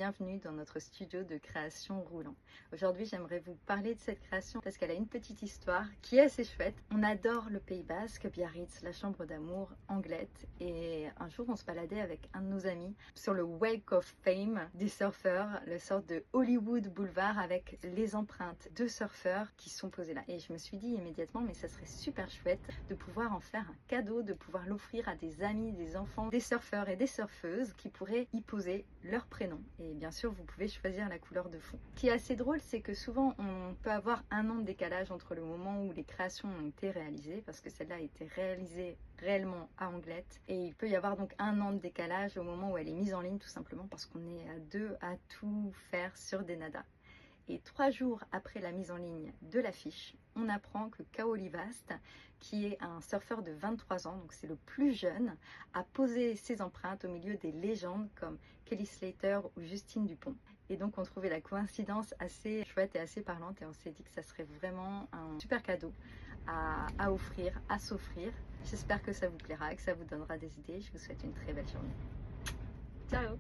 bienvenue dans notre studio de création roulant. Aujourd'hui, j'aimerais vous parler de cette création parce qu'elle a une petite histoire qui est assez chouette. On adore le Pays Basque, Biarritz, la chambre d'amour, Anglette, et un jour on se baladait avec un de nos amis sur le Walk of Fame des surfeurs, le sort de Hollywood Boulevard avec les empreintes de surfeurs qui sont posées là. Et je me suis dit immédiatement, mais ça serait super chouette de pouvoir en faire un cadeau, de pouvoir l'offrir à des amis, des enfants, des surfeurs et des surfeuses qui pourraient y poser leur prénom. Et bien sûr, vous pouvez choisir la couleur de fond. Ce qui est assez drôle, c'est que souvent on peut avoir un an de décalage entre le moment où les créations ont été réalisées, parce que celle-là a été réalisée réellement à Anglette, et il peut y avoir donc un an de décalage au moment où elle est mise en ligne, tout simplement parce qu'on est à deux à tout faire sur des nadas. Et 3 jours après la mise en ligne de l'affiche, on apprend que Kaoli Vast, qui est un surfeur de 23 ans, donc c'est le plus jeune, a posé ses empreintes au milieu des légendes comme Kelly Slater ou Justine Dupont. Et donc on trouvait la coïncidence assez chouette et assez parlante, et on s'est dit que ça serait vraiment un super cadeau à offrir, à s'offrir. J'espère que ça vous plaira, que ça vous donnera des idées. Je vous souhaite une très belle journée. Ciao!